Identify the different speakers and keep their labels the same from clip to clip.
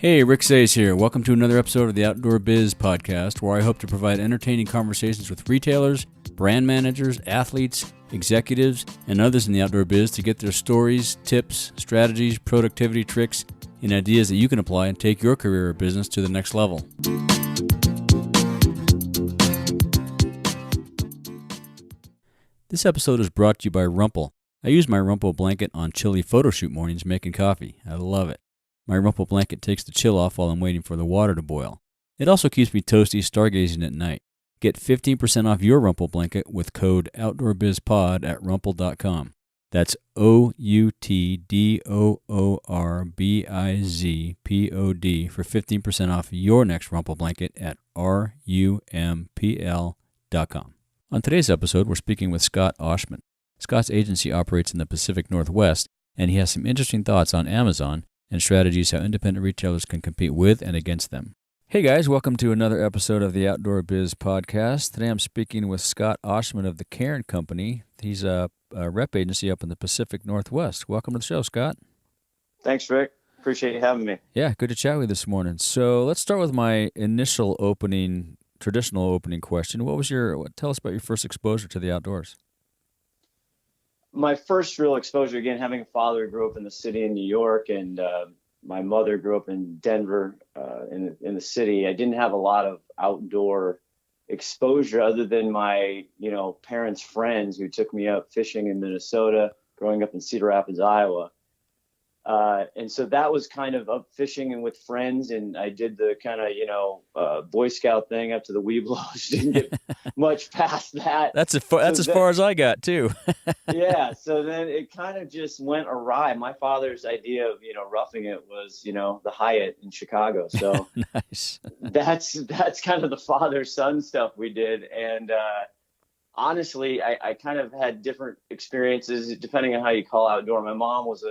Speaker 1: Hey, Rick Sayes here. Welcome to another episode of the Outdoor Biz Podcast, where I hope to provide entertaining conversations with retailers, brand managers, athletes, executives, and others in the outdoor biz to get their stories, tips, strategies, productivity tricks, and ideas that you can apply and take your career or business to the next level. This episode is brought to you by Rumpel. I use my Rumpel blanket on chilly photo shoot mornings making coffee. I love it. My Rumpel blanket takes the chill off while I'm waiting for the water to boil. It also keeps me toasty stargazing at night. Get 15% off your Rumpel blanket with code OutdoorBizPod at rumpel.com. That's OUTDOORBIZPOD for 15% off your next Rumpel blanket at RUMPL.com. On today's episode, we're speaking with Scott Ohsman. Scott's agency operates in the Pacific Northwest, and he has some interesting thoughts on Amazon and strategies how independent retailers can compete with and against them. Hey guys, welcome to another episode of the Outdoor Biz Podcast. Today I'm speaking with Scott Ohsman of the Cairn Company. He's a rep agency up in the Pacific Northwest. Welcome to the show, Scott.
Speaker 2: Thanks, Rick. Appreciate you having me.
Speaker 1: Yeah, good to chat with you this morning. So let's start with my initial traditional opening question. Tell us about your first exposure to the outdoors.
Speaker 2: My first real exposure, again, having a father who grew up in the city in New York, and my mother grew up in Denver, in the city. I didn't have a lot of outdoor exposure other than my, parents' friends who took me up fishing in Minnesota, growing up in Cedar Rapids, Iowa. And so that was kind of up fishing and with friends, and I did the kind of, Boy Scout thing up to the Webelos. Didn't get much past that.
Speaker 1: That's as far as I got too.
Speaker 2: Yeah. So then it kind of just went awry. My father's idea of, roughing it was, the Hyatt in Chicago. So
Speaker 1: nice.
Speaker 2: that's kind of the father-son stuff we did. And, honestly, I kind of had different experiences depending on how you call outdoor. My mom was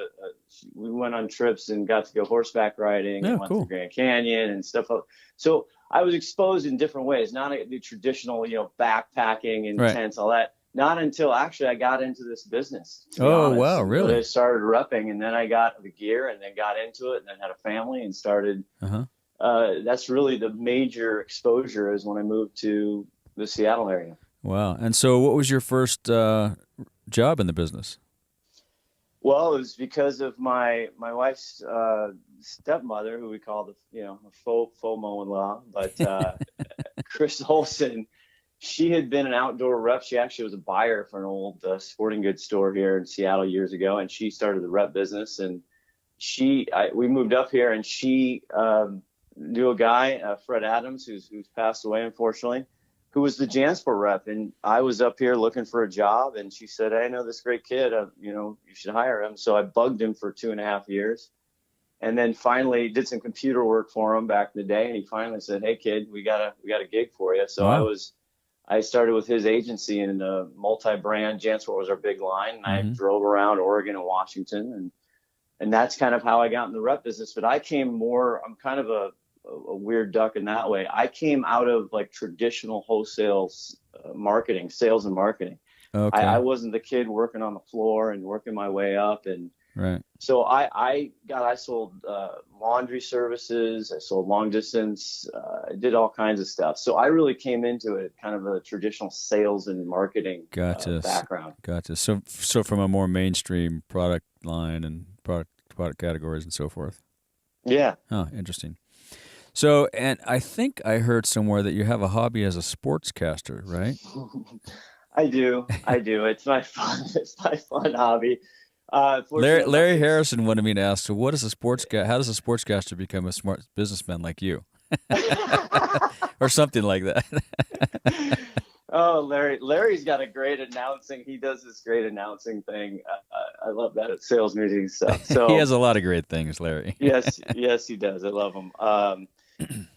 Speaker 2: we went on trips and got to go horseback riding and went to Grand Canyon and stuff. So I was exposed in different ways, not the traditional, backpacking and tents, all that. Not until actually I got into this business.
Speaker 1: Oh, wow, really?
Speaker 2: I started repping, and then I got the gear and then got into it and then had a family and started. That's really the major exposure is when I moved to the Seattle area.
Speaker 1: Wow. And so what was your first job in the business?
Speaker 2: Well, it was because of my wife's stepmother, who we call a faux mother-in-law, but Chris Olson. She had been an outdoor rep. She actually was a buyer for an old sporting goods store here in Seattle years ago, and she started the rep business. And we moved up here, and she knew a guy, Fred Adams, who's passed away, unfortunately, who was the JanSport rep. And I was up here looking for a job, and she said, "Hey, I know this great kid, you should hire him." So I bugged him for 2.5 years, and then finally did some computer work for him back in the day. And he finally said, "Hey kid, we got a gig for you." So
Speaker 1: wow.
Speaker 2: I started with his agency in multi-brand. JanSport was our big line. And I drove around Oregon and Washington, and that's kind of how I got in the rep business. But I'm kind of a weird duck in that way. I came out of like traditional wholesale marketing, sales and marketing. Okay. I wasn't the kid working on the floor and working my way up. And so I sold laundry services. I sold long distance. I did all kinds of stuff. So I really came into it kind of a traditional sales and marketing background.
Speaker 1: Gotcha. So from a more mainstream product line and product categories and so forth. Yeah. Oh, interesting. So, and I think I heard somewhere that you have a hobby as a sportscaster, right?
Speaker 2: I do. It's my fun hobby.
Speaker 1: Larry Harrison wanted me to ask, so how does a sportscaster become a smart businessman like you? Or something like that.
Speaker 2: Oh, Larry's got a great announcing. He does this great announcing thing. I love that at sales meetings stuff. So
Speaker 1: he has a lot of great things, Larry.
Speaker 2: yes, he does. I love him.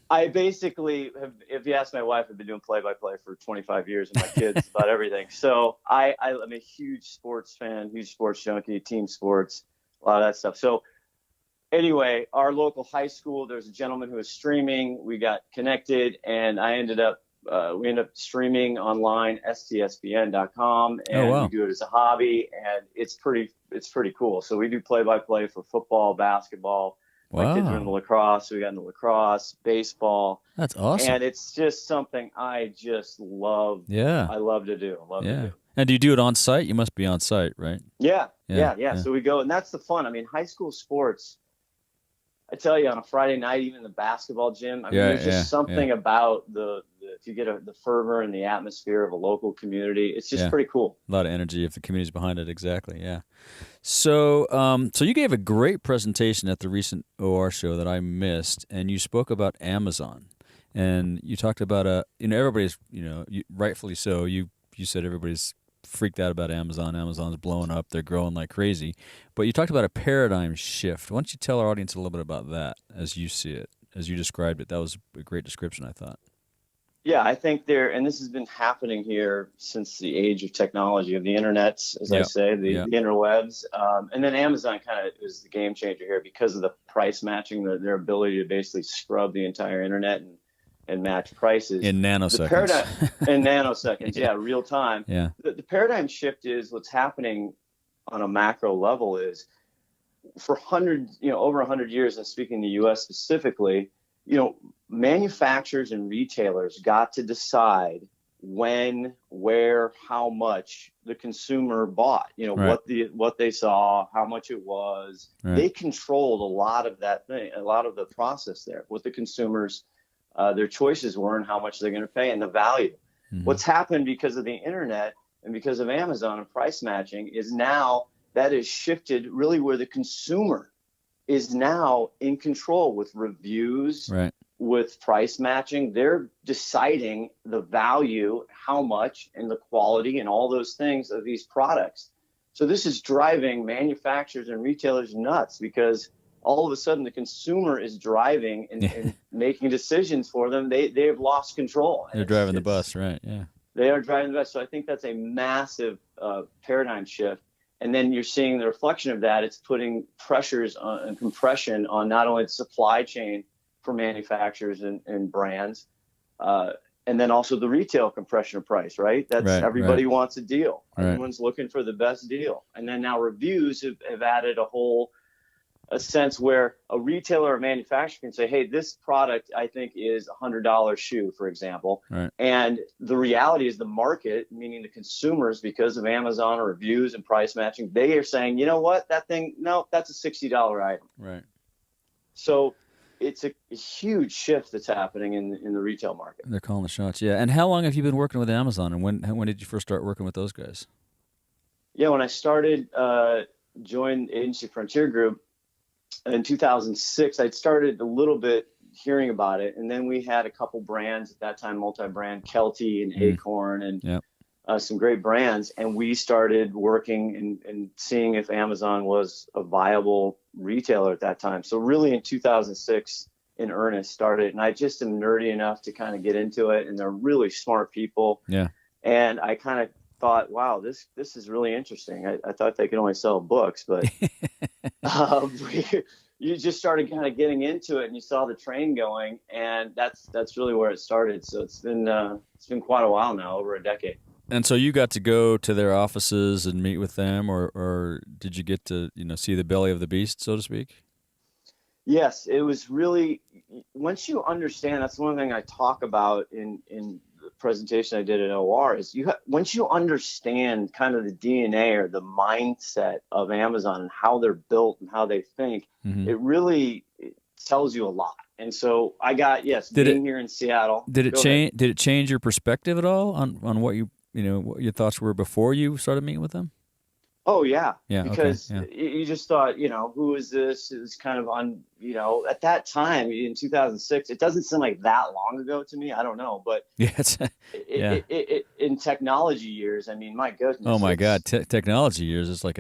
Speaker 2: I basically have, if you ask my wife, I've been doing play-by-play for 25 years and my kids about everything. So I'm a huge sports fan, huge sports junkie, team sports, a lot of that stuff. So anyway, our local high school, there's a gentleman who was streaming. We got connected, and we ended up streaming online, stsbn.com, and we do it as a hobby, and it's pretty cool. So we do play-by-play for football, basketball, My kids are into lacrosse. We got into lacrosse, baseball.
Speaker 1: That's awesome.
Speaker 2: And it's just something I just love.
Speaker 1: Yeah.
Speaker 2: I love to do. To do.
Speaker 1: And do you do it on site? You must be on site, right?
Speaker 2: Yeah. So we go, and that's the fun. I mean, high school sports, I tell you, on a Friday night, even the basketball gym, I mean, there's just something about if you get the fervor and the atmosphere of a local community, it's just pretty cool.
Speaker 1: A lot of energy if the community's behind it. Exactly. Yeah. So, so you gave a great presentation at the recent OR show that I missed, and you spoke about Amazon, and you talked about everybody's, rightfully so. You said everybody's freaked out about Amazon. Amazon's blowing up. They're growing like crazy. But you talked about a paradigm shift. Why don't you tell our audience a little bit about that as you see it, as you described it? That was a great description, I thought.
Speaker 2: Yeah, I think and this has been happening here since the age of technology, of the internet, as I say, the interwebs. And then Amazon kind of is the game changer here because of the price matching, their ability to basically scrub the entire internet and match prices
Speaker 1: in nanoseconds.
Speaker 2: In nanoseconds, real time.
Speaker 1: Yeah.
Speaker 2: The paradigm shift is what's happening on a macro level is for over 100 years, and speaking the U.S. specifically, manufacturers and retailers got to decide when, where, how much the consumer bought. What they saw, how much it was. Right. They controlled a lot of that thing, a lot of the process there. What the consumers, their choices were, and how much they're going to pay, and the value. Mm-hmm. What's happened because of the internet and because of Amazon and price matching is now that has shifted really where the consumer is now in control with reviews, with price matching. They're deciding the value, how much, and the quality and all those things of these products. So this is driving manufacturers and retailers nuts because all of a sudden the consumer is driving and making decisions for them. They have lost control.
Speaker 1: They're driving the bus, right? Yeah.
Speaker 2: They are driving the bus. So I think that's a massive paradigm shift. And then you're seeing the reflection of that. It's putting pressures and compression on not only the supply chain for manufacturers and brands, and then also the retail compression of price, right? Everybody wants a deal. Everyone's looking for the best deal. And then now reviews have added a sense where a retailer or manufacturer can say, hey, this product I think is $100 shoe, for example. Right. And the reality is the market, meaning the consumers, because of Amazon or reviews and price matching, they are saying, you know what, that's a $60 item. Right. So it's a huge shift that's happening in the retail market.
Speaker 1: They're calling the shots, yeah. And how long have you been working with Amazon, and when did you first start working with those guys?
Speaker 2: Yeah, when I started, joined Agency Frontier Group, in 2006, I'd started a little bit hearing about it. And then we had a couple brands at that time, multi-brand, Kelty and Acorn and some great brands. And we started working and seeing if Amazon was a viable retailer at that time. So really in 2006, in earnest, started. And I just am nerdy enough to kind of get into it. And they're really smart people. Yeah. And I kind of thought, wow, this is really interesting. I thought they could only sell books, but you just started kind of getting into it, and you saw the train going, and that's really where it started. So it's been quite a while now, over a decade.
Speaker 1: And so you got to go to their offices and meet with them, or did you get to see the belly of the beast, so to speak?
Speaker 2: Yes, it was really, once you understand, that's one thing I talk about in the presentation I did at OR is once you understand kind of the DNA or the mindset of Amazon and how they're built and how they think, it really tells you a lot. And so I got, being here in Seattle.
Speaker 1: Did it change your perspective at all on what what your thoughts were before you started meeting with them?
Speaker 2: Oh, yeah. Because you just thought, who is this? It's kind of at that time in 2006, it doesn't seem like that long ago to me. I don't know. But in technology years, I mean, my goodness.
Speaker 1: Oh, my God. Technology years is like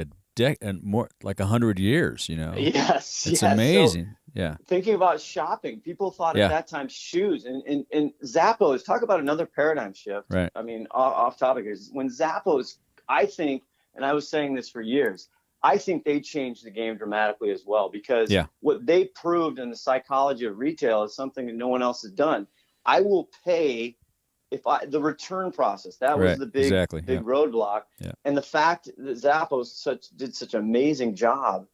Speaker 1: more like 100 years,
Speaker 2: Yes.
Speaker 1: It's amazing. So,
Speaker 2: thinking about shopping, people thought at that time shoes and Zappos, talk about another paradigm shift. Right. I mean, off topic is when Zappos, I think, and I was saying this for years, I think they changed the game dramatically as well, because what they proved in the psychology of retail is something that no one else has done. I will pay the return process. That was the big roadblock. Yeah. And the fact that Zappos did such an amazing job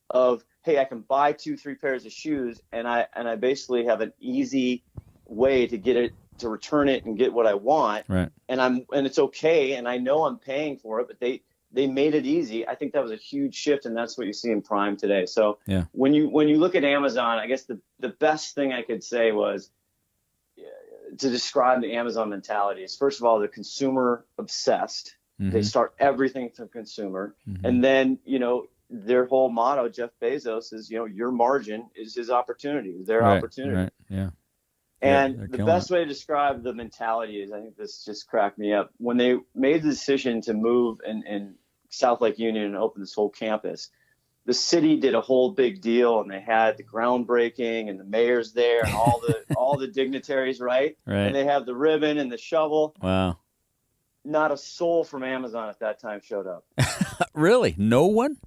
Speaker 2: of, hey, I can buy 2-3 pairs of shoes, and I basically have an easy way to get it, to return it and get what I want.
Speaker 1: Right.
Speaker 2: And it's okay. And I know I'm paying for it, but they made it easy. I think that was a huge shift. And that's what you see in Prime today. So
Speaker 1: yeah.
Speaker 2: when you look at Amazon, I guess the best thing I could say was to describe the Amazon mentality is, first of all, they're consumer obsessed.
Speaker 1: Mm-hmm.
Speaker 2: They start everything from consumer.
Speaker 1: Mm-hmm.
Speaker 2: And then, their whole motto, Jeff Bezos, is, your margin is his opportunity, their opportunity.
Speaker 1: Right. Yeah.
Speaker 2: And the best way to describe the mentality is, I think this just cracked me up, when they made the decision to move in South Lake Union and open this whole campus, the city did a whole big deal, and they had the groundbreaking and the mayor's there and all the dignitaries, right? And they have the ribbon and the shovel.
Speaker 1: Wow.
Speaker 2: Not a soul from Amazon at that time showed up.
Speaker 1: Really? No one?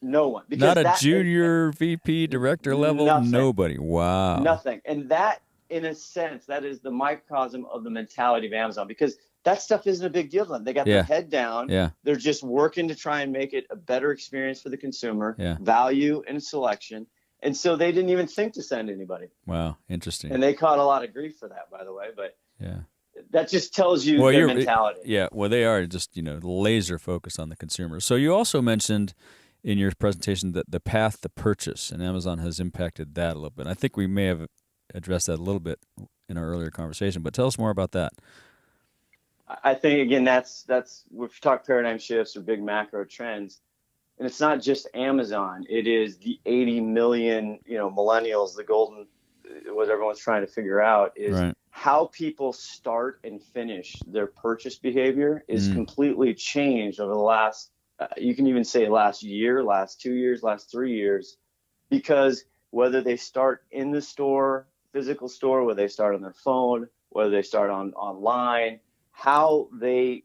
Speaker 2: No one.
Speaker 1: Not a junior VP director level?
Speaker 2: Nothing.
Speaker 1: Nobody. Wow.
Speaker 2: Nothing. And that, in a sense, that is the microcosm of the mentality of Amazon, because that stuff isn't a big deal to them. They got their head down.
Speaker 1: Yeah.
Speaker 2: They're just working to try and make it a better experience for the consumer, value and selection. And so they didn't even think to send anybody.
Speaker 1: Wow. Interesting.
Speaker 2: And they caught a lot of grief for that, by the way. But
Speaker 1: yeah,
Speaker 2: that just tells you their mentality.
Speaker 1: Yeah. Well, they are just, laser focused on the consumer. So you also mentioned in your presentation that the path to purchase, and Amazon has impacted that a little bit. I think we may have addressed that a little bit in our earlier conversation, but tell us more about that.
Speaker 2: I think, again, that's we've talked paradigm shifts or big macro trends, and it's not just Amazon. It is the 80 million, millennials, the golden, what everyone's trying to figure out is how people start and finish their purchase behavior is completely changed over the last, you can even say last year, last 2 years, last 3 years, because whether they start in the store, physical store, whether they start on their phone, whether they start online, how they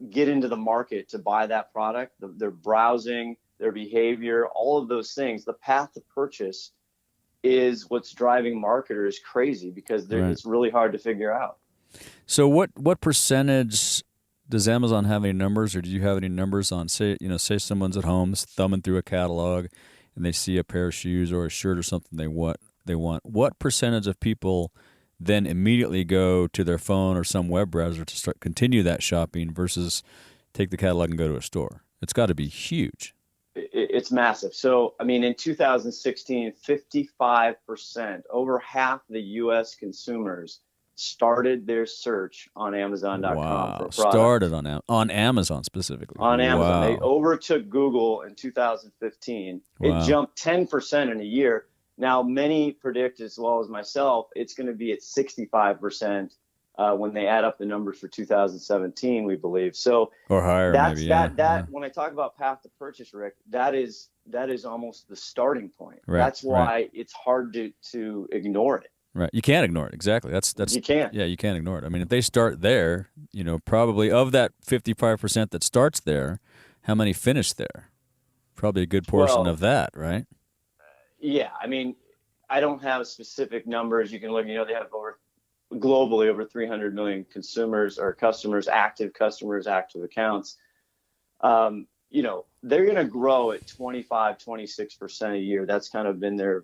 Speaker 2: get into the market to buy that product, their browsing, their behavior, all of those things, the path to purchase is what's driving marketers crazy, because it's really hard to figure out.
Speaker 1: So what percentage does Amazon have any numbers, or do you have any numbers on, say someone's at home thumbing through a catalog and they see a pair of shoes or a shirt or something they want. What percentage of people then immediately go to their phone or some web browser to continue that shopping versus take the catalog and go to a store? It's got to be huge.
Speaker 2: It's massive. So, in 2016, 55%, over half the U.S. consumers started their search on Amazon.com.
Speaker 1: Wow. Started on Amazon specifically.
Speaker 2: On Amazon.
Speaker 1: Wow.
Speaker 2: They overtook Google in 2015.
Speaker 1: Wow.
Speaker 2: It jumped 10% in a year. Now, many predict, as well as myself, it's going to be at 65% when they add up the numbers for 2017, we believe. So,
Speaker 1: or higher, maybe.
Speaker 2: When I talk about path to purchase, Rick, that is almost the starting point.
Speaker 1: Right.
Speaker 2: That's why it's hard to ignore it.
Speaker 1: Right. You can't ignore it. Exactly. That's
Speaker 2: you can't.
Speaker 1: Yeah, you can't ignore it. If they start there, probably of that 55% that starts there, how many finish there? Probably a good portion of that, right?
Speaker 2: Yeah. I don't have specific numbers. You can look, they have globally over 300 million consumers or customers, active accounts. They're going to grow at 25, 26% a year. That's kind of been their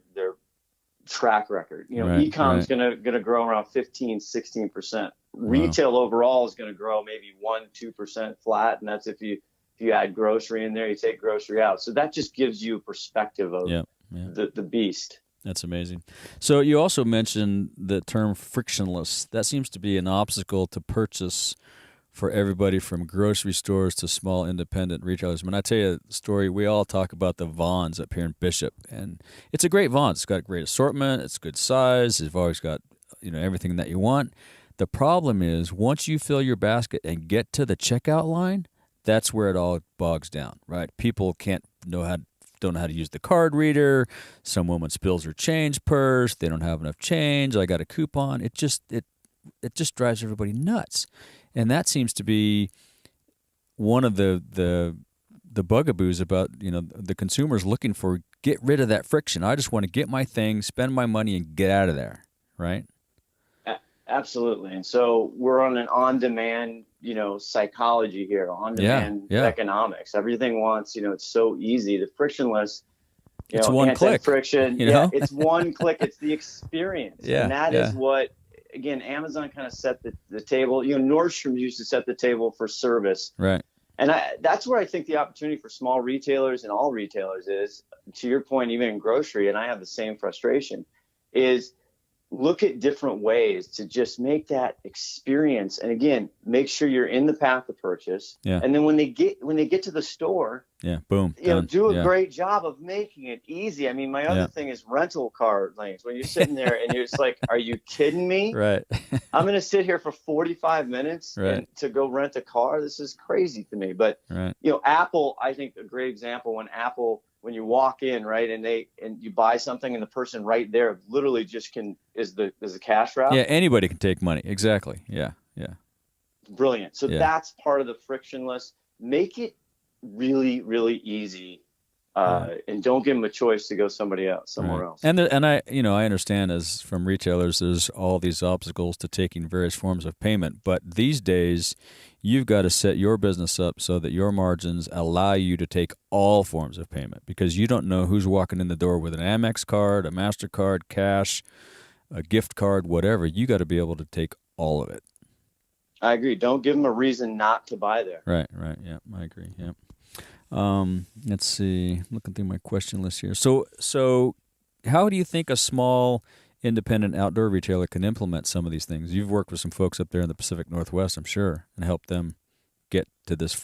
Speaker 2: track record. E-com is going to grow around 15, 16%. Retail overall is going to grow maybe 1-2% flat, and that's if you add grocery in there, you take grocery out. So that just gives you a perspective of the beast.
Speaker 1: That's amazing. So you also mentioned the term frictionless. That seems to be an obstacle to purchase for everybody from grocery stores to small independent retailers. When I tell you a story, we all talk about the Vons up here in Bishop, and it's a great Vons. It's got great assortment. It's good size. They've always got everything that you want. The problem is once you fill your basket and get to the checkout line, that's where it all bogs down, right? People don't know how to use the card reader. Some woman spills her change purse. They don't have enough change. I got a coupon. It just drives everybody nuts. And that seems to be one of the bugaboos about, the consumers looking for, get rid of that friction. I just want to get my thing, spend my money, and get out of there, right?
Speaker 2: Absolutely. And so we're on an on-demand, psychology here, on-demand economics. Everything wants, it's so easy. The frictionless,
Speaker 1: It's one click.
Speaker 2: Friction.
Speaker 1: You know?
Speaker 2: It's one click. It's the experience.
Speaker 1: Yeah,
Speaker 2: and that is what, again, Amazon kind of set the table. Nordstrom used to set the table for service.
Speaker 1: Right.
Speaker 2: And that's where I think the opportunity for small retailers and all retailers is, to your point, even in grocery, and I have the same frustration, is look at different ways to just make that experience. And again, make sure you're in the path of purchase.
Speaker 1: Yeah.
Speaker 2: And then when they get to the store,
Speaker 1: boom,
Speaker 2: do a great job of making it easy. I mean, my other thing is rental car lanes. When you're sitting there and you're just like, are you kidding me?
Speaker 1: Right.
Speaker 2: I'm going to sit here for 45 minutes to go rent a car. This is crazy to me. But, Apple, I think a great example when you walk in, right, and you buy something and the person right there literally just is the cash route.
Speaker 1: Yeah, anybody can take money. Exactly. Yeah.
Speaker 2: Brilliant. So that's part of the frictionless. Make it really, really easy, and don't give them a choice to go somewhere else.
Speaker 1: And I understand, as from retailers, there's all these obstacles to taking various forms of payment. But these days, you've got to set your business up so that your margins allow you to take all forms of payment, because you don't know who's walking in the door with an Amex card, a MasterCard, cash, a gift card, whatever. You got to be able to take all of it.
Speaker 2: I agree. Don't give them a reason not to buy there.
Speaker 1: Right. Yeah, I agree. Yeah. Let's see. Looking through my question list here. So how do you think a small independent outdoor retailer can implement some of these things? You've worked with some folks up there in the Pacific Northwest, I'm sure, and helped them get to this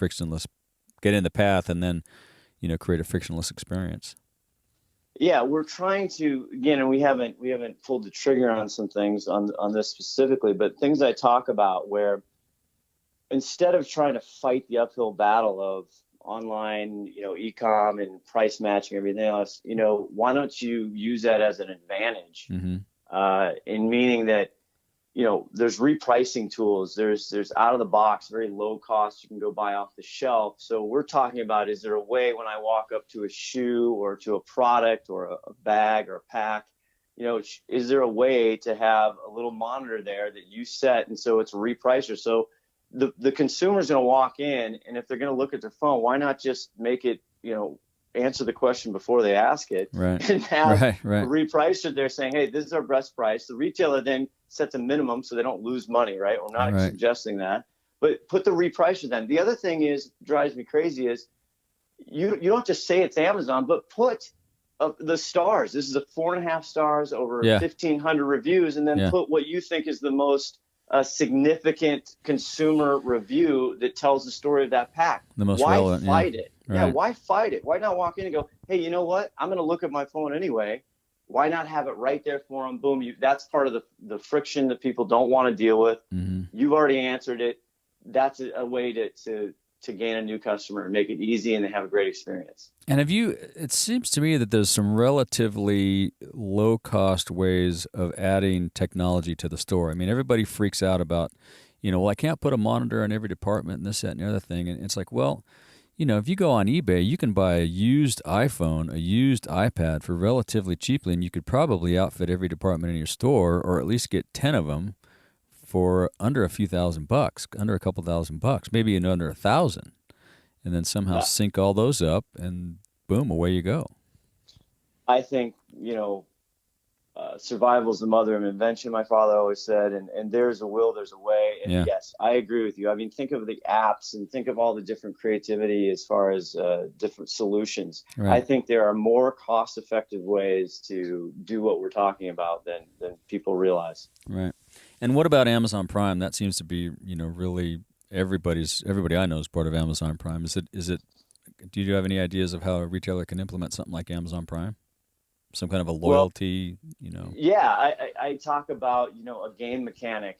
Speaker 1: get in the path, and then, create a frictionless experience.
Speaker 2: Yeah, we're trying to, again, and we haven't pulled the trigger on some things on this specifically, but things I talk about where instead of trying to fight the uphill battle of online, e-com and price matching, everything else, why don't you use that as an advantage? In meaning that, there's repricing tools, there's out of the box, very low cost, you can go buy off the shelf. So we're talking about, is there a way when I walk up to a shoe or to a product or a bag or a pack, is there a way to have a little monitor there that you set, and so it's a repricer? So the consumer's going to walk in, and if they're going to look at their phone, why not just make it, answer the question before they ask it, and have a repricer there saying, hey, this is our best price. The retailer then sets a minimum so they don't lose money, right? We're not suggesting that, but put the repricer then. The other thing drives me crazy is you don't just say it's Amazon, but put the stars. This is a 4.5 stars over 1,500 reviews, and then put what you think is the most significant consumer review that tells the story of that pack.
Speaker 1: The most relevant.
Speaker 2: Why fight it? Yeah, why fight it? Why not walk in and go, hey, you know what? I'm going to look at my phone anyway. Why not have it right there for them? Boom. That's part of the friction that people don't want to deal with. You've already answered it. That's a way to gain a new customer and make it easy, and they have a great experience.
Speaker 1: And it seems to me that there's some relatively low-cost ways of adding technology to the store. I mean, everybody freaks out about, well, I can't put a monitor in every department and this, that, and the other thing. And it's like, well, if you go on eBay, you can buy a used iPhone, a used iPad for relatively cheaply, and you could probably outfit every department in your store, or at least get 10 of them for under a few $1,000, under a couple $1,000, maybe under 1,000, and then somehow sync all those up, and boom, away you go.
Speaker 2: I think, survival is the mother of invention, my father always said, and there's a will, there's a way. And yes, I agree with you. I mean, think of the apps and think of all the different creativity as far as different solutions. I think there are more cost-effective ways to do what we're talking about than people realize. Right.
Speaker 1: And what about Amazon Prime? That seems to be, really everybody I know is part of Amazon Prime. Is it? Do you have any ideas of how a retailer can implement something like Amazon Prime? Some kind of a loyalty,
Speaker 2: Yeah, I talk about, a game mechanic.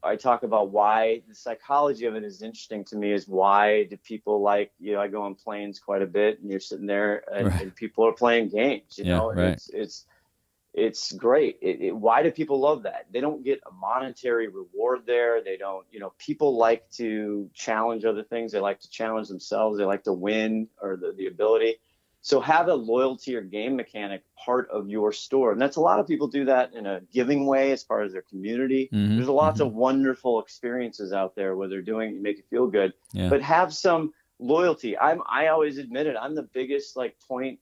Speaker 2: I talk about why the psychology of it is interesting to me. Is why do people like, I go on planes quite a bit, and you're sitting there and people are playing games. It's great. Why do people love that? They don't get a monetary reward there. They don't, people like to challenge other things. They like to challenge themselves. They like to win, or the ability. So have a loyalty or game mechanic part of your store. And that's a lot of people do that in a giving way as far as their community. There's lots of wonderful experiences out there where they're doing it, make you feel good, but have some loyalty. I always admit it. I'm the biggest point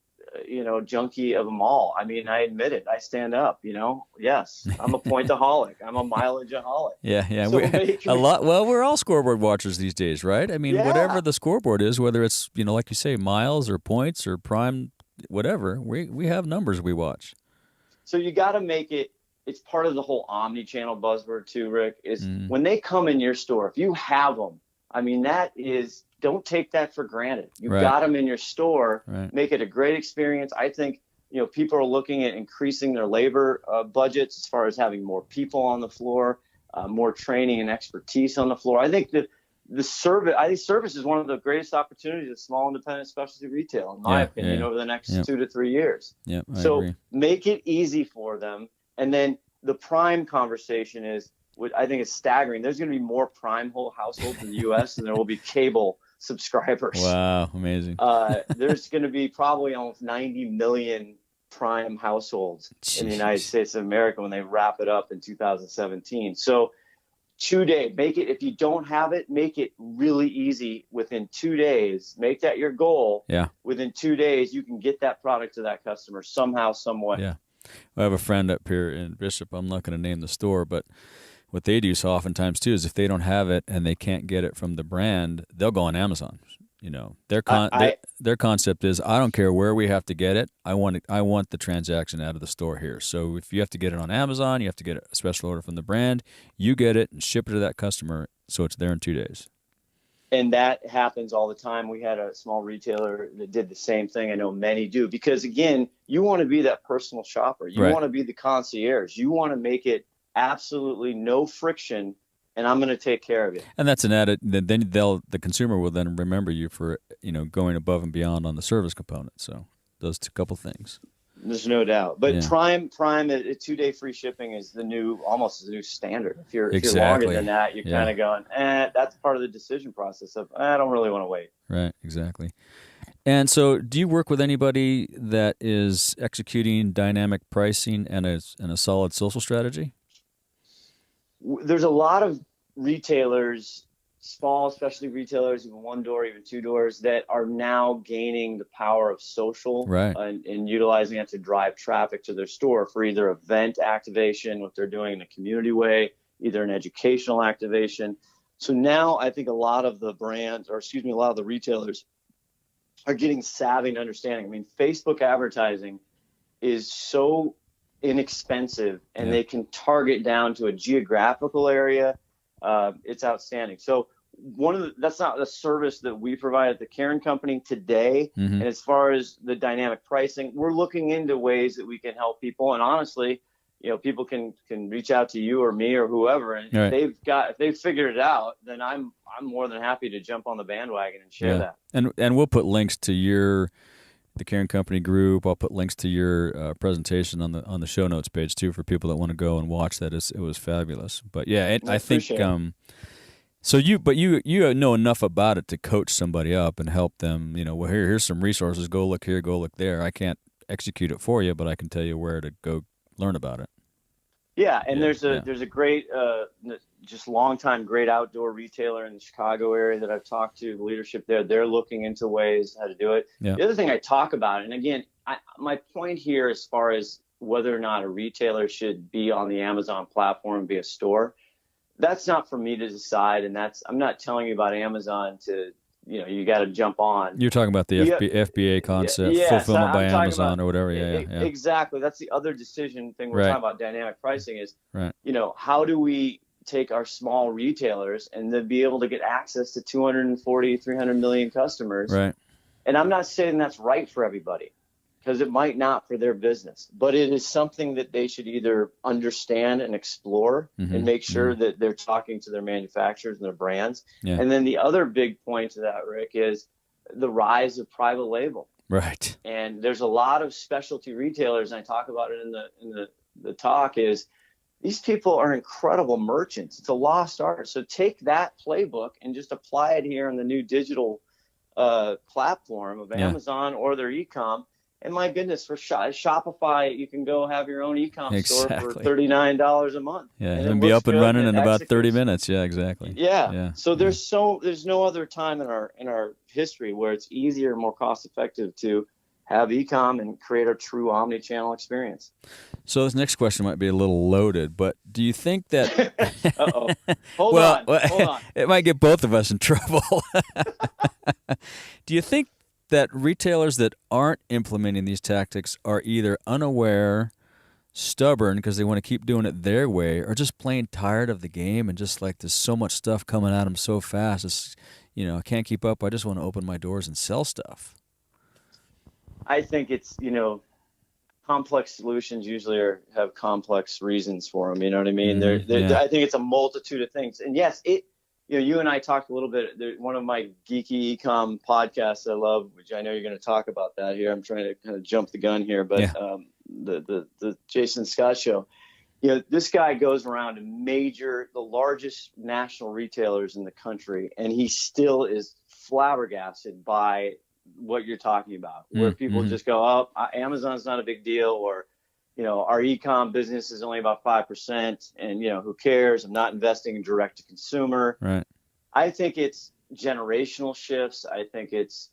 Speaker 2: junkie of them all. I mean, I admit it. I stand up, Yes, I'm a pointaholic. I'm a mileageaholic.
Speaker 1: Yeah.
Speaker 2: So
Speaker 1: A lot. Well, we're all scoreboard watchers these days, right? I mean, whatever
Speaker 2: yeah.
Speaker 1: the scoreboard is, whether it's, like you say, miles or points or prime, whatever, we have numbers we watch.
Speaker 2: So you got to make it. It's part of the whole omni-channel buzzword too, Rick, is when they come in your store, if you have them, I mean, don't take that for granted. You got them in your store, make it a great experience. I think, people are looking at increasing their labor budgets as far as having more people on the floor, more training and expertise on the floor. I think service is one of the greatest opportunities of small independent specialty retail, in my opinion, over the next 2 to 3 years.
Speaker 1: Yeah,
Speaker 2: so
Speaker 1: agree.
Speaker 2: Make it easy for them. And then the prime conversation is, what I think is staggering. There's going to be more prime whole households in the U.S. than there will be cable subscribers.
Speaker 1: Wow, amazing.
Speaker 2: There's going to be probably almost 90 million prime households in the United States of America when they wrap it up in 2017. So 2 days, if you don't have it, make it really easy within 2 days. Make that your goal.
Speaker 1: Yeah.
Speaker 2: Within 2 days, you can get that product to that customer somehow, some way.
Speaker 1: Yeah. I have a friend up here in Bishop. I'm not going to name the store, but what they do so oftentimes too is if they don't have it and they can't get it from the brand, they'll go on Amazon. Their concept is, I don't care where we have to get it. I want the transaction out of the store here. So if you have to get it on Amazon, you have to get a special order from the brand. You get it and ship it to that customer, so it's there in 2 days.
Speaker 2: And that happens all the time. We had a small retailer that did the same thing. I know many do, because again, you want to be that personal shopper. You want to be the concierge. You want to make it absolutely no friction, and I'm going to take care of it.
Speaker 1: And that's an added. Then the consumer will then remember you for going above and beyond on the service component. So those couple things.
Speaker 2: There's no doubt. But Prime, a 2 day free shipping is almost the new standard. If you're longer than that, you're kind of going, that's part of the decision process of, I don't really want to wait.
Speaker 1: Right, exactly. And so do you work with anybody that is executing dynamic pricing and a solid social strategy?
Speaker 2: There's a lot of retailers, small specialty retailers, even one door, even two doors, that are now gaining the power of social and utilizing it to drive traffic to their store for either event activation, what they're doing in a community way, either an educational activation. So now I think a lot of the a lot of the retailers are getting savvy and understanding. I mean, Facebook advertising is so inexpensive, and they can target down to a geographical area. It's outstanding. So that's not the service that we provide at the Cairn Company today. And as far as the dynamic pricing, we're looking into ways that we can help people. And honestly, people can reach out to you or me or whoever, and if they've figured it out, then I'm more than happy to jump on the bandwagon and share that. And
Speaker 1: we'll put links to the Cairn Company group. I'll put links to your presentation on the show notes page too, for people that want to go and watch that. It was fabulous. But I think so. You know enough about it to coach somebody up and help them. Here's some resources. Go look here. Go look there. I can't execute it for you, but I can tell you where to go learn about it.
Speaker 2: Yeah, and there's a great, just longtime great outdoor retailer in the Chicago area that I've talked to, the leadership there. They're looking into ways how to do it. Yeah. The other thing I talk about, and again, my point here as far as whether or not a retailer should be on the Amazon platform and be a store, that's not for me to decide. And I'm not telling you about Amazon to, you got to jump on.
Speaker 1: You're talking about the FBA concept, fulfillment by Amazon or whatever. Yeah.
Speaker 2: Exactly. That's the other decision thing we're talking about. Dynamic pricing is, how do we take our small retailers and then be able to get access to 240, 300 million customers?
Speaker 1: Right.
Speaker 2: And I'm not saying that's right for everybody, because it might not for their business, but it is something that they should either understand and explore and make sure that they're talking to their manufacturers and their brands. Yeah. And then the other big point to that, Rick, is the rise of private label.
Speaker 1: Right.
Speaker 2: And there's a lot of specialty retailers, and I talk about it in the talk, is these people are incredible merchants. It's a lost art. So take that playbook and just apply it here in the new digital platform of Amazon or their e-com. And my goodness, for Shopify, you can go have your own e-com store for $39 a month.
Speaker 1: Yeah, and be up and running in about 30 minutes. Yeah, exactly.
Speaker 2: Yeah. So there's no other time in our history where it's easier and more cost effective to have e-com and create a true omni-channel experience.
Speaker 1: So this next question might be a little loaded, but do you think that
Speaker 2: Uh-oh. Hold on.
Speaker 1: It might get both of us in trouble. Do you think that retailers that aren't implementing these tactics are either unaware, stubborn because they want to keep doing it their way, or just plain tired of the game and just like there's so much stuff coming at them so fast, it's, I can't keep up, I just want to open my doors and sell stuff?
Speaker 2: I think it's, complex solutions usually have complex reasons for them. You know what I mean?
Speaker 1: Yeah.
Speaker 2: I think it's a multitude of things. And yes, you and I talked a little bit. One of my geeky ecom podcasts I love, which I know you're going to talk about that here. I'm trying to kind of jump the gun here, but the Jason Scott show. This guy goes around to the largest national retailers in the country, and he still is flabbergasted by what you're talking about, where people just go, oh, Amazon's not a big deal, or, our e-com business is only about 5%, and, who cares? I'm not investing in direct to consumer.
Speaker 1: Right.
Speaker 2: I think it's generational shifts. I think it's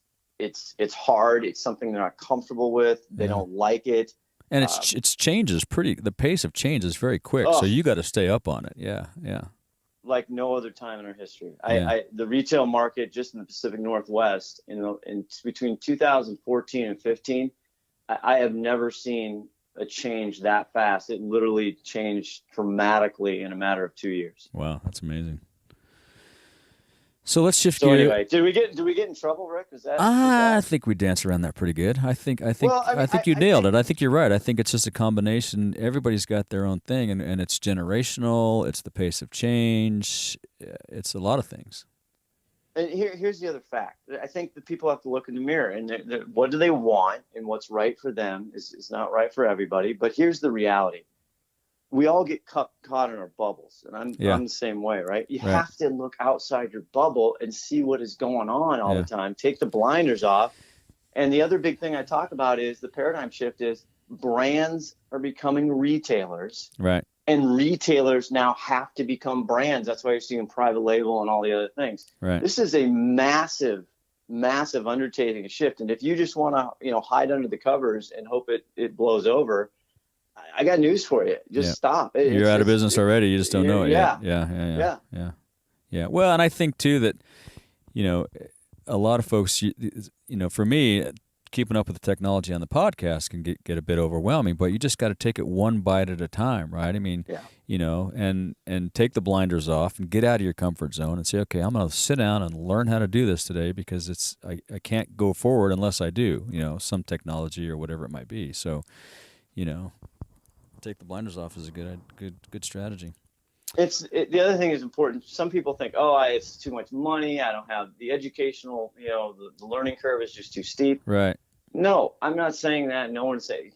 Speaker 2: hard. It's something they're not comfortable with. They don't like it.
Speaker 1: And it's changes the pace of change is very quick. So you got to stay up on it. Yeah. Yeah.
Speaker 2: Like no other time in our history. The retail market just in the Pacific Northwest, in between 2014 and 15, I have never seen a change that fast. It literally changed dramatically in a matter of 2 years.
Speaker 1: Wow, that's amazing. So let's shift
Speaker 2: gears.
Speaker 1: Anyway,
Speaker 2: did we get in trouble, Rick?
Speaker 1: I think we danced around that pretty good. I think you nailed it. I think you're right. I think it's just a combination. Everybody's got their own thing, and it's generational. It's the pace of change. It's a lot of things.
Speaker 2: And here's the other fact. I think that people have to look in the mirror, and what do they want, and what's right for them is not right for everybody. But here's the reality. We all get caught in our bubbles, and I'm the same way, right? You have to look outside your bubble and see what is going on all the time. Take the blinders off. And the other big thing I talk about is the paradigm shift is brands are becoming retailers.
Speaker 1: Right.
Speaker 2: And retailers now have to become brands. That's why you're seeing private label and all the other things.
Speaker 1: Right.
Speaker 2: This is a massive, massive undertaking, a shift. And if you just want to, hide under the covers and hope it blows over, I got news for you. Just stop.
Speaker 1: You're out of business already. You just don't know it
Speaker 2: yet.
Speaker 1: Yeah. Well, and I think too that, a lot of folks, for me, keeping up with the technology on the podcast can get a bit overwhelming, but you just got to take it one bite at a time, right? I mean, and take the blinders off and get out of your comfort zone and say, okay, I'm going to sit down and learn how to do this today because I can't go forward unless I do, some technology or whatever it might be. So, take the blinders off is a good strategy.
Speaker 2: The other thing is important. Some people think, it's too much money. I don't have the educational, the learning curve is just too steep.
Speaker 1: Right.
Speaker 2: No, I'm not saying that. No one's saying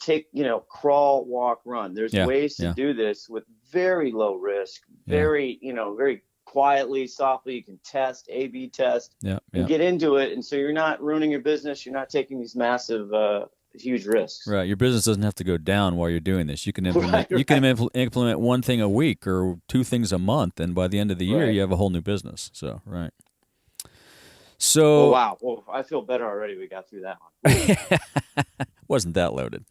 Speaker 2: crawl, walk, run. There's ways to do this with very low risk, very quietly, softly. You can test, A/B test, and get into it. And so you're not ruining your business. You're not taking these massive, huge risks.
Speaker 1: Right. Your business doesn't have to go down while you're doing this. You can implement implement one thing a week or two things a month, and by the end of the year, you have a whole new business. So, right. So,
Speaker 2: wow. Well, I feel better already. We got through that one.
Speaker 1: Wasn't that loaded?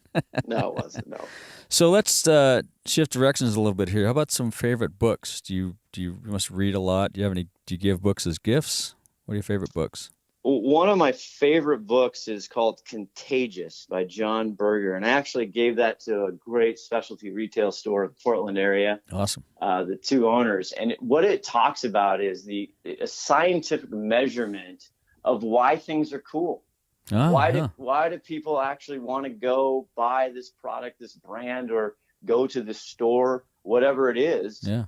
Speaker 2: No, it wasn't. No.
Speaker 1: So let's shift directions a little bit here. How about some favorite books? You must read a lot. Do you give books as gifts? What are your favorite books?
Speaker 2: One of my favorite books is called Contagious by John Berger, and I actually gave that to a great specialty retail store in the Portland area.
Speaker 1: Awesome.
Speaker 2: The two owners. And what it talks about is a scientific measurement of why things are cool. Why do people actually want to go buy this product, this brand, or go to the store, whatever it is?
Speaker 1: Yeah.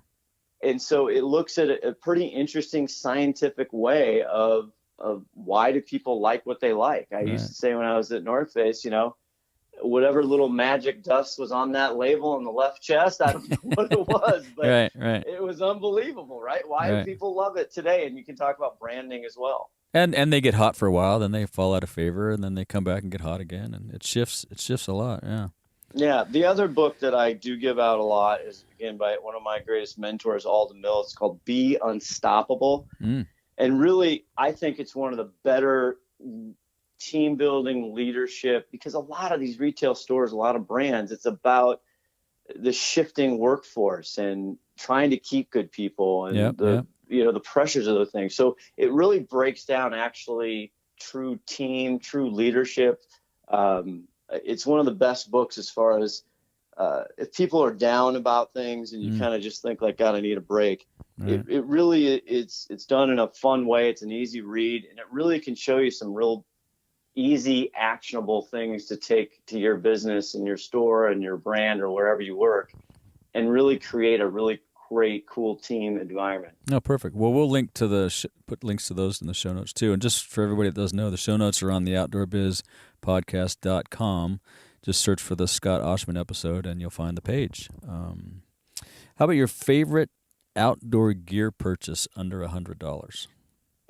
Speaker 2: And so it looks at a pretty interesting scientific way of why do people like what they like. I used to say when I was at North Face, whatever little magic dust was on that label on the left chest, I don't know what it was, but it was unbelievable, right? Why do people love it today? And you can talk about branding as well.
Speaker 1: And they get hot for a while, then they fall out of favor, and then they come back and get hot again, and it shifts a lot.
Speaker 2: Yeah. The other book that I do give out a lot is, again, by one of my greatest mentors, Alden Mills. It's called Be Unstoppable. And really, I think it's one of the better team building, leadership, because a lot of these retail stores, a lot of brands, it's about the shifting workforce and trying to keep good people and the pressures of those things. So it really breaks down actually true team, true leadership. It's one of the best books as far as if people are down about things and you kind of just think like, God, I need a break. Right. It really, it's done in a fun way. It's an easy read, and it really can show you some real easy, actionable things to take to your business and your store and your brand or wherever you work, and really create a really great, cool team environment.
Speaker 1: Oh, perfect. Well, we'll link to put links to those in the show notes too. And just for everybody that doesn't know, the show notes are on the outdoorbizpodcast.com. Just search for the Scott Ohsman episode and you'll find the page. How about your favorite outdoor gear purchase under $100?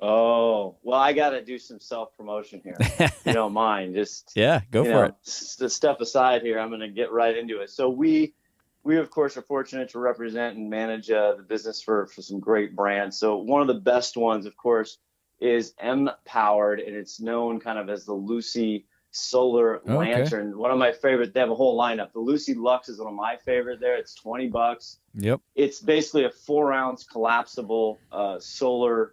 Speaker 2: Oh, well, I got to do some self-promotion here. If you don't mind. Just
Speaker 1: go for it.
Speaker 2: To step aside here, I'm going to get right into it. So we, of course, are fortunate to represent and manage the business for some great brands. So one of the best ones, of course, is M-Powered, and it's known kind of as the Lucy Solar Lantern. One of my favorite. They have a whole lineup. The Lucy Lux is one of my favorite there. It's $20.
Speaker 1: Yep.
Speaker 2: It's basically a 4-ounce collapsible solar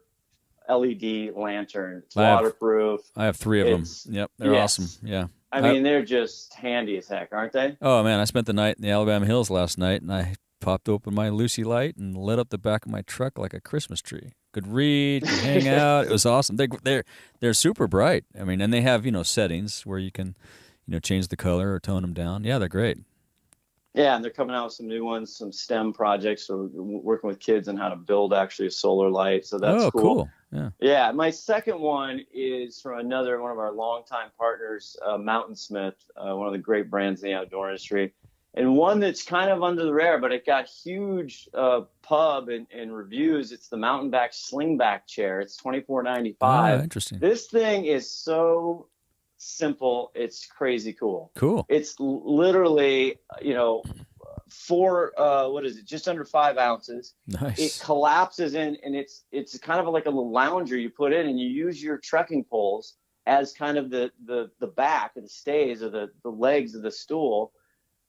Speaker 2: LED lantern. It's waterproof.
Speaker 1: I have 3 of them. Yep. They're awesome. Yeah.
Speaker 2: I mean, they're just handy as heck, aren't they?
Speaker 1: Oh, man. I spent the night in the Alabama Hills last night, and I popped open my Lucy light and lit up the back of my truck like a Christmas tree. Could read, could hang out. It was awesome. They're super bright. I mean, and they have, settings where you can, change the color or tone them down. Yeah, they're great.
Speaker 2: Yeah, and they're coming out with some new ones, some STEM projects. So we're working with kids on how to build actually a solar light. So that's
Speaker 1: cool.
Speaker 2: Yeah. My second one is from one of our longtime partners, Mountain Smith, one of the great brands in the outdoor industry. And one that's kind of under the radar, but it got huge pub and reviews. It's the Mountain Back Slingback chair. It's $24.95.
Speaker 1: Oh, interesting.
Speaker 2: This thing is so simple. It's crazy cool.
Speaker 1: Cool.
Speaker 2: It's literally, just under 5 ounces.
Speaker 1: Nice.
Speaker 2: It collapses in, and it's kind of like a little lounger you put in, and you use your trekking poles as kind of the back of the stays or the legs of the stool.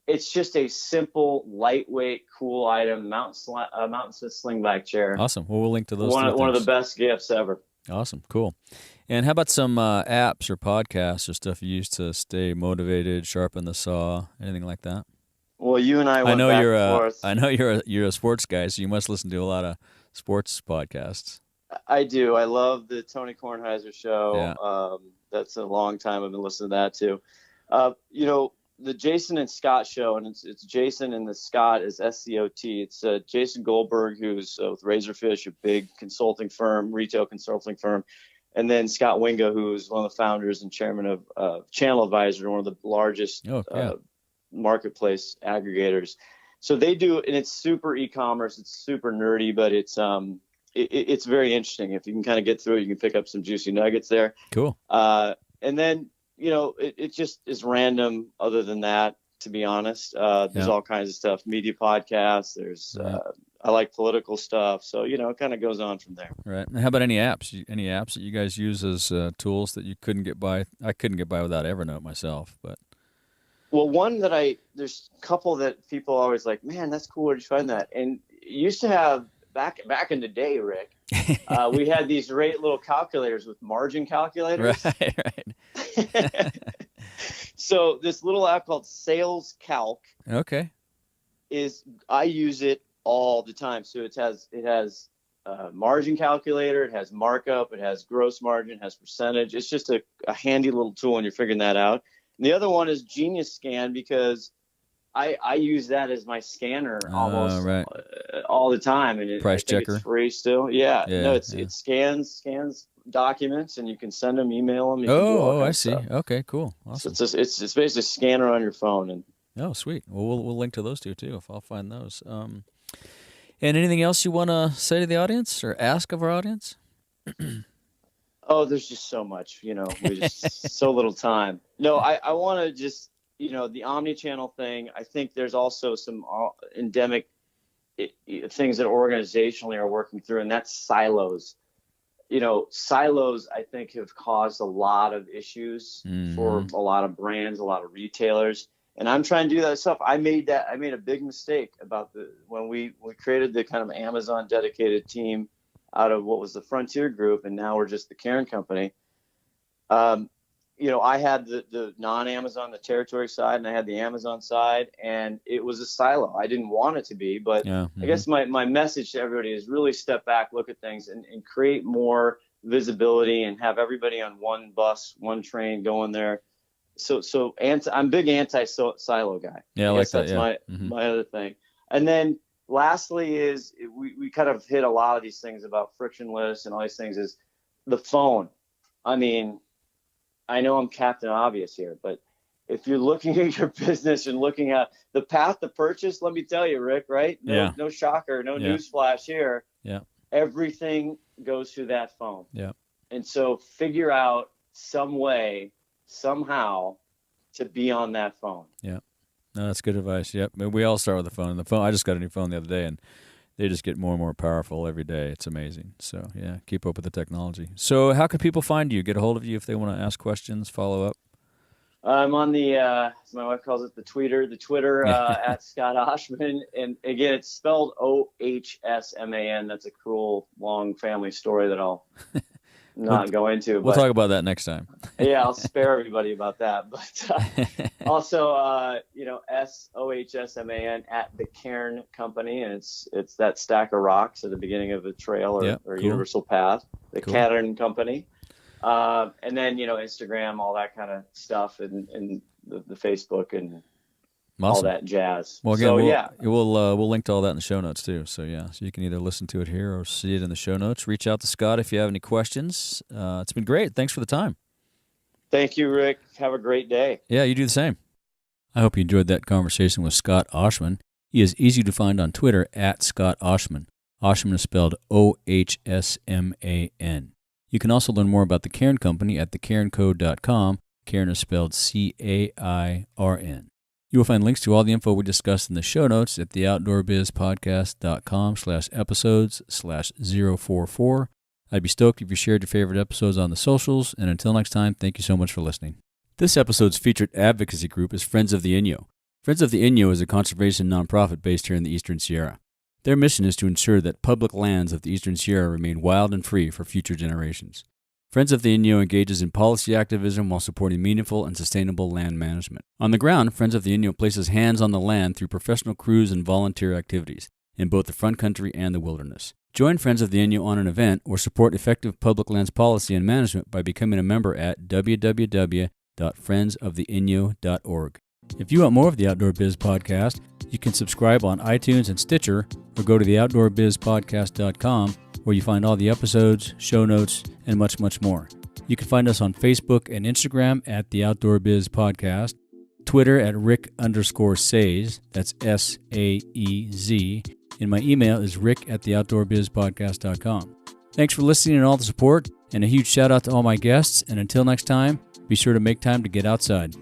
Speaker 2: It's just a simple, lightweight, cool item. Mountain Smith Slingback chair.
Speaker 1: Awesome. Well, we'll link to those.
Speaker 2: One of the best gifts ever.
Speaker 1: Awesome. Cool. And how about some apps or podcasts or stuff you use to stay motivated, sharpen the saw, anything like that?
Speaker 2: Well, you and I went back and forth.
Speaker 1: I know you're a sports guy, so you must listen to a lot of sports podcasts.
Speaker 2: I do. I love the Tony Kornheiser show.
Speaker 1: Yeah.
Speaker 2: That's a long time I've been listening to that too. The Jason and Scott show, and it's Jason and the Scott is SCOT. It's Jason Goldberg, who's with Razorfish, a big consulting firm, retail consulting firm, and then Scott Wingo, who's one of the founders and chairman of Channel Advisor, one of the largest marketplace aggregators. So they do, and it's super e-commerce. It's super nerdy, but it's very interesting. If you can kind of get through it, you can pick up some juicy nuggets there.
Speaker 1: Cool.
Speaker 2: And then, it just is random other than that, to be honest. There's all kinds of stuff, media podcasts. There's, I like political stuff. So, it kind of goes on from there.
Speaker 1: Right. And how about any apps? Any apps that you guys use as tools that you couldn't get by? I couldn't get by without Evernote myself, but.
Speaker 2: Well, one that there's a couple that people are always like, man, that's cool. Where'd you find that? And used to have back in the day, Rick, we had these great little calculators with margin calculators.
Speaker 1: Right.
Speaker 2: So this little app called Sales Calc.
Speaker 1: Okay.
Speaker 2: I use it all the time. So it has margin calculator, it has markup, it has gross margin, it has percentage. It's just a handy little tool when you're figuring that out. And the other one is Genius Scan, because I use that as my scanner almost all the time, and
Speaker 1: price checker.
Speaker 2: It's free still. Yeah. No, it scans documents, and you can send them, email them.
Speaker 1: I see.
Speaker 2: Stuff.
Speaker 1: Okay, cool, awesome.
Speaker 2: So it's basically a scanner on your phone. And
Speaker 1: sweet. Well, we'll link to those two too if I'll find those. And anything else you want to say to the audience or ask of our audience?
Speaker 2: Oh, there's just so much. We just so little time. No, I want to just. The omni-channel thing, I think there's also some endemic things that organizationally are working through, and that's silos. silos, I think, have caused a lot of issues for a lot of brands, a lot of retailers. And I'm trying to do that stuff. I made a big mistake about when we created the kind of Amazon dedicated team out of what was the Frontier Group, and now we're just the Cairn Company. I had the non-Amazon, the territory side, and I had the Amazon side, and it was a silo. I didn't want it to be, but I guess my message to everybody is really step back, look at things, and create more visibility, and have everybody on one bus, one train going there. So I'm a big anti-silo guy.
Speaker 1: Yeah, I like that.
Speaker 2: That's my other thing. And then lastly is we kind of hit a lot of these things about frictionless and all these things is the phone. I mean, I know I'm Captain Obvious here, but if you're looking at your business and looking at the path to purchase, let me tell you, Rick, right? No shocker, no newsflash here.
Speaker 1: Yeah.
Speaker 2: Everything goes through that phone.
Speaker 1: Yeah. And
Speaker 2: so figure out some way, somehow, to be on that phone.
Speaker 1: Yeah. No, that's good advice. Yep. We all start with the phone. I just got a new phone the other day, and they just get more and more powerful every day. It's amazing. So, yeah, keep up with the technology. So how can people find you, get a hold of you if they want to ask questions, follow up?
Speaker 2: I'm on the, as my wife calls it, the Twitter at Scott Ohsman. And again, it's spelled Ohsman. That's a cruel, long family story that I'll not go into.
Speaker 1: We'll talk about that next time.
Speaker 2: Yeah, I'll spare everybody about that. But also, Ohsman at the Cairn Company, and it's that stack of rocks at the beginning of a trail or universal path, the Cairn Company. And then, Instagram, all that kind of stuff, and the Facebook and all that jazz.
Speaker 1: Well, again, we'll link to all that in the show notes too. So so you can either listen to it here or see it in the show notes. Reach out to Scott if you have any questions. It's been great. Thanks for the time.
Speaker 2: Thank you, Rick. Have a great day.
Speaker 1: Yeah, you do the same. I hope you enjoyed that conversation with Scott Ohsman. He is easy to find on Twitter at Scott Ohsman. Ohsman is spelled Ohsman. You can also learn more about the Cairn Company at thecairncode.com. Cairn is spelled Cairn. You will find links to all the info we discussed in the show notes at theoutdoorbizpodcast.com/episodes/044. I'd be stoked if you shared your favorite episodes on the socials, and until next time, thank you so much for listening. This episode's featured advocacy group is Friends of the Inyo. Friends of the Inyo is a conservation nonprofit based here in the Eastern Sierra. Their mission is to ensure that public lands of the Eastern Sierra remain wild and free for future generations. Friends of the Inyo engages in policy activism while supporting meaningful and sustainable land management. On the ground, Friends of the Inyo places hands on the land through professional crews and volunteer activities in both the front country and the wilderness. Join Friends of the Inyo on an event or support effective public lands policy and management by becoming a member at www.friendsoftheinyo.org. If you want more of the Outdoor Biz Podcast, you can subscribe on iTunes and Stitcher, or go to theoutdoorbizpodcast.com, where you find all the episodes, show notes, and much, much more. You can find us on Facebook and Instagram at The Outdoor Biz Podcast, Twitter at Rick_Saez, that's Saez, and my email is rick@theoutdoorbizpodcast.com. Thanks for listening and all the support, and a huge shout out to all my guests, and until next time, be sure to make time to get outside.